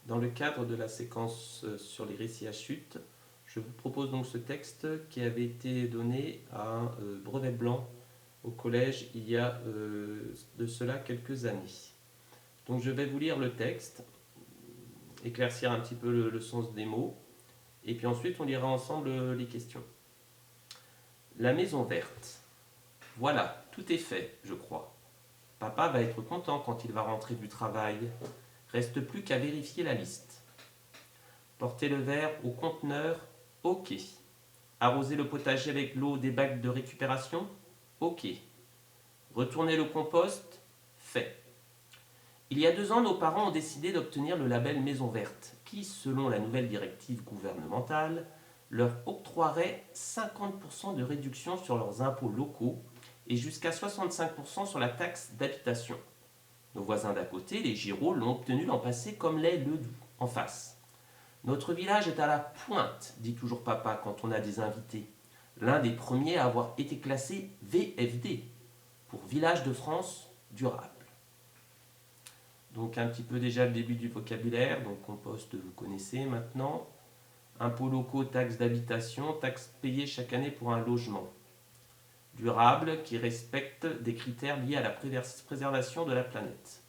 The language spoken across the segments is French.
Dans le cadre de la séquence sur les récits à chute, je vous propose donc ce texte qui avait été donné à un brevet blanc au collège il y a de cela quelques années. Donc je vais vous lire le texte, éclaircir un petit peu le sens des mots, et puis ensuite on lira ensemble les questions. La maison verte. Voilà, tout est fait, je crois. Papa va être content quand il va rentrer du travail. Reste plus qu'à vérifier la liste. Porter le verre au conteneur, ok. Arroser le potager avec l'eau des bacs de récupération, ok. Retourner le compost, fait. Il y a 2 ans, nos parents ont décidé d'obtenir le label Maison Verte, qui, selon la nouvelle directive gouvernementale, leur octroierait 50% de réduction sur leurs impôts locaux et jusqu'à 65% sur la taxe d'habitation. Nos voisins d'à côté, les Giraud, l'ont obtenu l'an passé comme l'est le Doubs, en face. Notre village est à la pointe, dit toujours papa quand on a des invités. L'un des premiers à avoir été classé VFD, pour Village de France durable. Donc un petit peu déjà le début du vocabulaire, donc compost vous connaissez maintenant. Impôts locaux, taxes d'habitation, taxes payées chaque année pour un logement. Durable qui respecte des critères liés à la préservation de la planète.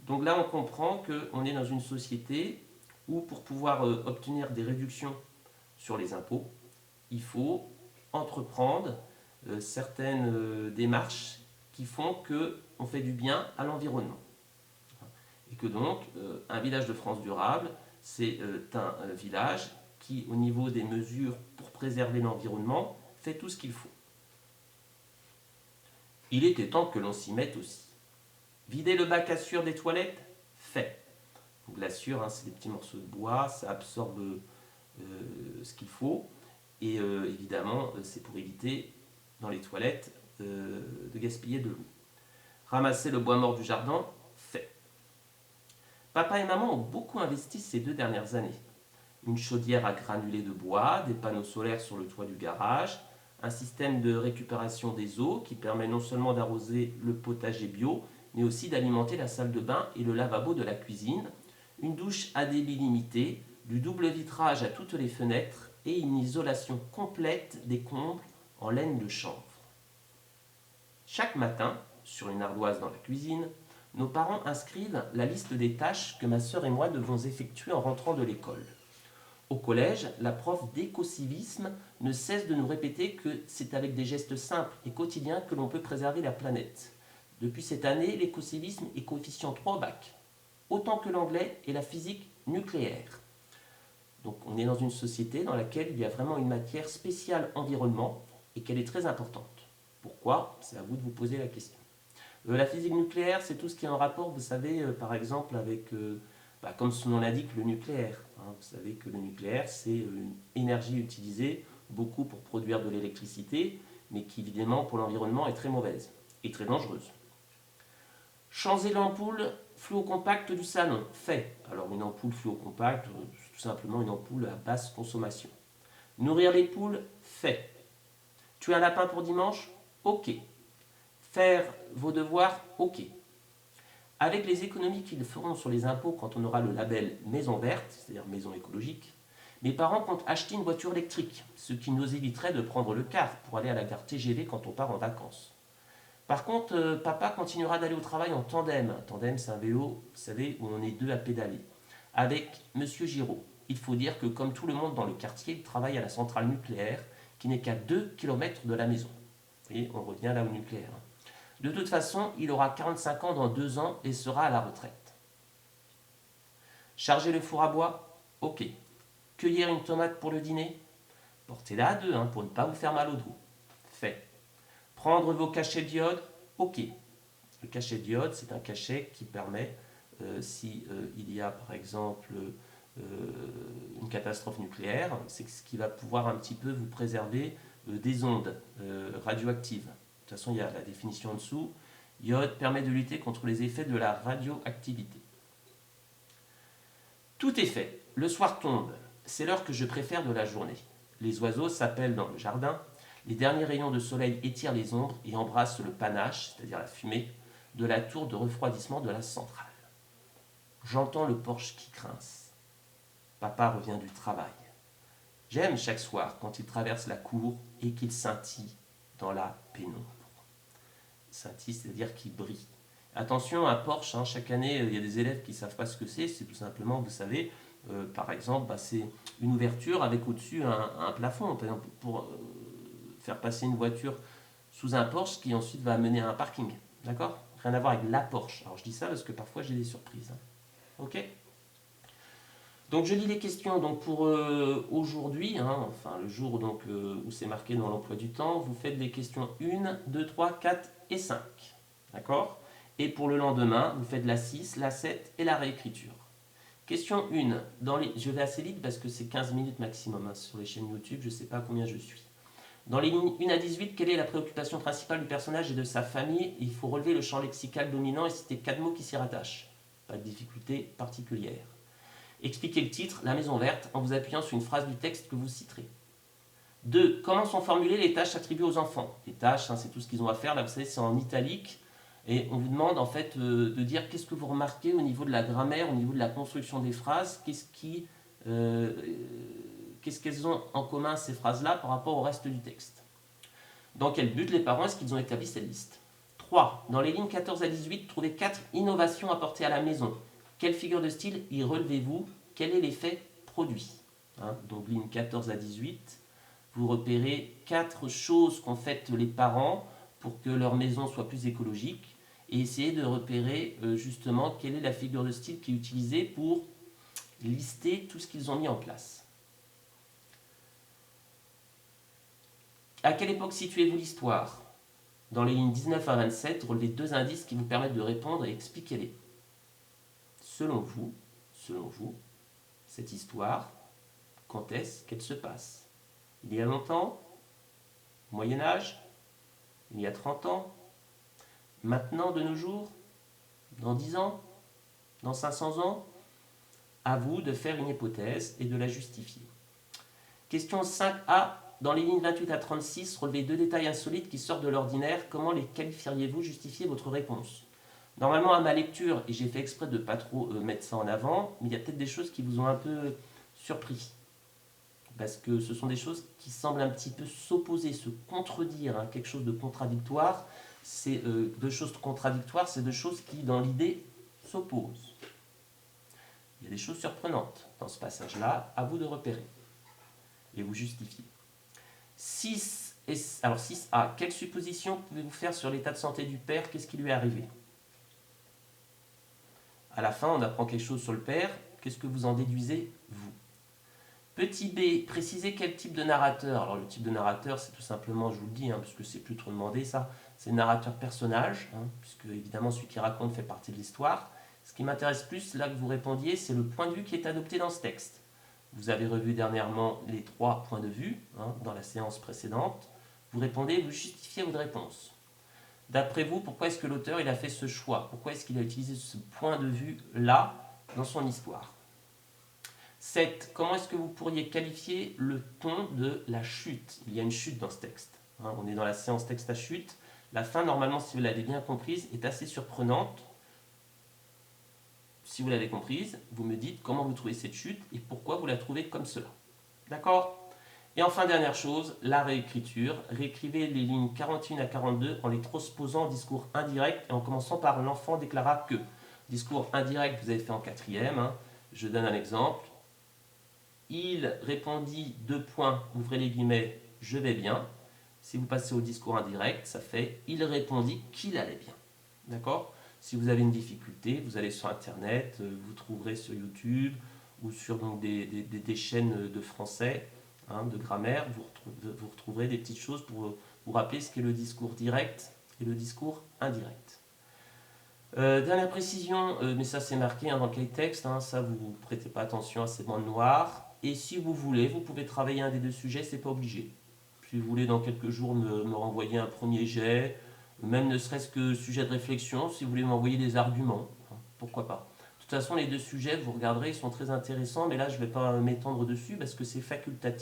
Donc là on comprend qu'on est dans une société où pour pouvoir obtenir des réductions sur les impôts, il faut entreprendre certaines démarches qui font qu'on fait du bien à l'environnement. Et que donc, un village de France durable, c'est un village qui, au niveau des mesures pour préserver l'environnement, fait tout ce qu'il faut. Il était temps que l'on s'y mette aussi. Vider le bac à sueur des toilettes, fait. Donc la sueur, c'est des petits morceaux de bois, ça absorbe ce qu'il faut. Et évidemment, c'est pour éviter dans les toilettes de gaspiller de l'eau. Ramasser le bois mort du jardin, fait. Papa et maman ont beaucoup investi ces 2 dernières années. Une chaudière à granulés de bois, des panneaux solaires sur le toit du garage, un système de récupération des eaux qui permet non seulement d'arroser le potager bio, mais aussi d'alimenter la salle de bain et le lavabo de la cuisine, une douche à débit limité, du double vitrage à toutes les fenêtres et une isolation complète des combles en laine de chanvre. Chaque matin, sur une ardoise dans la cuisine, nos parents inscrivent la liste des tâches que ma sœur et moi devons effectuer en rentrant de l'école. Au collège, la prof d'écocivisme ne cesse de nous répéter que c'est avec des gestes simples et quotidiens que l'on peut préserver la planète. Depuis cette année, l'écocivisme est coefficient 3 au bac, autant que l'anglais et la physique nucléaire. Donc on est dans une société dans laquelle il y a vraiment une matière spéciale environnement et qu'elle est très importante. Pourquoi? C'est à vous de vous poser la question. La physique nucléaire, c'est tout ce qui est en rapport, vous savez, par exemple, avec, comme son nom l'indique, le nucléaire. Vous savez que le nucléaire, c'est une énergie utilisée beaucoup pour produire de l'électricité, mais qui, évidemment, pour l'environnement, est très mauvaise et très dangereuse. Changer l'ampoule fluocompacte du salon, fait. Alors, une ampoule fluocompacte, c'est tout simplement une ampoule à basse consommation. Nourrir les poules, fait. Tuer un lapin pour dimanche, ok. Faire vos devoirs, ok. Avec les économies qu'ils feront sur les impôts quand on aura le label maison verte, c'est-à-dire maison écologique, mes parents comptent acheter une voiture électrique, ce qui nous éviterait de prendre le car pour aller à la gare TGV quand on part en vacances. Par contre, papa continuera d'aller au travail en tandem. Un tandem, c'est un vélo, vous savez, où on est 2 à pédaler. Avec Monsieur Giraud. Il faut dire que comme tout le monde dans le quartier, il travaille à la centrale nucléaire, qui n'est qu'à 2 km de la maison. Vous voyez, on revient là au nucléaire. De toute façon, il aura 45 ans dans 2 ans et sera à la retraite. Charger le four à bois, ok. Cueillir une tomate pour le dîner, portez-la à 2 pour ne pas vous faire mal au dos. Fait. Prendre vos cachets d'iode, ok. Le cachet d'iode, c'est un cachet qui permet, si il y a par exemple une catastrophe nucléaire, c'est ce qui va pouvoir un petit peu vous préserver des ondes radioactives. De toute façon, il y a la définition en dessous. Iode permet de lutter contre les effets de la radioactivité. Tout est fait. Le soir tombe. C'est l'heure que je préfère de la journée. Les oiseaux s'appellent dans le jardin. Les derniers rayons de soleil étirent les ombres et embrassent le panache, c'est-à-dire la fumée, de la tour de refroidissement de la centrale. J'entends le porche qui grince. Papa revient du travail. J'aime chaque soir quand il traverse la cour et qu'il scintille dans la pénombre. Scintille, c'est-à-dire qu'il brille. Attention, un porche, hein, chaque année, il y a des élèves qui ne savent pas ce que c'est. C'est tout simplement, vous savez, par exemple, c'est une ouverture avec au-dessus un plafond. Par exemple, pour faire passer une voiture sous un porche qui ensuite va mener à un parking. D'accord? Rien à voir avec la Porsche. Alors je dis ça parce que parfois j'ai des surprises. Hein. Ok? Donc je lis les questions donc pour aujourd'hui, hein, enfin le jour donc, où c'est marqué dans l'emploi du temps, vous faites les questions 1, 2, 3, 4 et 5. D'accord? Et pour le lendemain, vous faites la 6, la 7 et la réécriture. Question 1. Je vais assez vite parce que c'est 15 minutes maximum hein, sur les chaînes YouTube, je ne sais pas combien je suis. Dans les lignes 1 à 18, quelle est la préoccupation principale du personnage et de sa famille? Il faut relever le champ lexical dominant et citer 4 mots qui s'y rattachent. Pas de difficulté particulière. Expliquez le titre, La Maison Verte, en vous appuyant sur une phrase du texte que vous citerez. 2. Comment sont formulées les tâches attribuées aux enfants? Les tâches, hein, c'est tout ce qu'ils ont à faire. Là, vous savez, c'est en italique. Et on vous demande en fait de dire qu'est-ce que vous remarquez au niveau de la grammaire, au niveau de la construction des phrases, qu'est-ce qu'elles ont en commun ces phrases-là par rapport au reste du texte. Dans quel but les parents est-ce qu'ils ont établi cette liste? 3. Dans les lignes 14 à 18, trouvez 4 innovations apportées à la maison. Quelle figure de style y relevez-vous? Quel est l'effet produit? Hein, donc ligne 14 à 18, vous repérez 4 choses qu'ont faites les parents pour que leur maison soit plus écologique et essayez de repérer justement quelle est la figure de style qui est utilisée pour lister tout ce qu'ils ont mis en place. À quelle époque situez-vous l'histoire? Dans les lignes 19 à 27, relevez 2 indices qui vous permettent de répondre et expliquez-les. Selon vous, cette histoire, quand est-ce qu'elle se passe? Il y a longtemps? Au Moyen-Âge? Il y a 30 ans? Maintenant, de nos jours? Dans 10 ans? Dans 500 ans? À vous de faire une hypothèse et de la justifier. Question 5A. Dans les lignes 28 à 36, relevez 2 détails insolites qui sortent de l'ordinaire. Comment les qualifieriez-vous? Justifiez votre réponse. Normalement, à ma lecture, et j'ai fait exprès de ne pas trop mettre ça en avant, mais il y a peut-être des choses qui vous ont un peu surpris. Parce que ce sont des choses qui semblent un petit peu s'opposer, se contredire, hein, quelque chose de contradictoire. C'est 2 choses contradictoires, c'est 2 choses qui, dans l'idée, s'opposent. Il y a des choses surprenantes dans ce passage-là, à vous de repérer et vous justifier. 6A, quelle supposition pouvez-vous faire sur l'état de santé du père? Qu'est-ce qui lui est arrivé? À la fin, on apprend quelque chose sur le père. Qu'est-ce que vous en déduisez, vous? Petit b, précisez quel type de narrateur. Alors le type de narrateur, c'est tout simplement, je vous le dis, hein, parce que c'est plus trop demandé ça, c'est le narrateur personnage, hein, puisque évidemment celui qui raconte fait partie de l'histoire. Ce qui m'intéresse plus, là que vous répondiez, c'est le point de vue qui est adopté dans ce texte. Vous avez revu dernièrement les 3 points de vue hein, dans la séance précédente. Vous répondez, vous justifiez votre réponse. D'après vous, pourquoi est-ce que l'auteur il a fait ce choix? Pourquoi est-ce qu'il a utilisé ce point de vue-là dans son histoire? 7. Comment est-ce que vous pourriez qualifier le ton de la chute? Il y a une chute dans ce texte. Hein, on est dans la séance texte à chute. La fin, normalement, si vous l'avez bien comprise, est assez surprenante. Si vous l'avez comprise, vous me dites comment vous trouvez cette chute et pourquoi vous la trouvez comme cela. D'accord? Et enfin, dernière chose, la réécriture. Réécrivez les lignes 41 à 42 en les transposant en discours indirect et en commençant par l'enfant déclara que. Discours indirect, vous avez fait en 4e. Hein. Je donne un exemple. Il répondit 2 points, ouvrez les guillemets, je vais bien. Si vous passez au discours indirect, ça fait il répondit qu'il allait bien. D'accord? Si vous avez une difficulté, vous allez sur Internet, vous trouverez sur YouTube ou sur donc, des chaînes de français, hein, de grammaire, vous retrouverez des petites choses pour vous rappeler ce qu'est le discours direct et le discours indirect. Dernière précision, mais ça c'est marqué hein, dans le cahier de texte, hein, ça vous ne prêtez pas attention à ces bandes noires. Et si vous voulez, vous pouvez travailler un des 2 sujets, c'est pas obligé. Si vous voulez dans quelques jours me renvoyer un premier jet, même ne serait-ce que sujet de réflexion, si vous voulez m'envoyer des arguments, hein, pourquoi pas. De toute façon, les 2 sujets, vous regarderez, ils sont très intéressants, mais là je ne vais pas m'étendre dessus parce que c'est facultatif.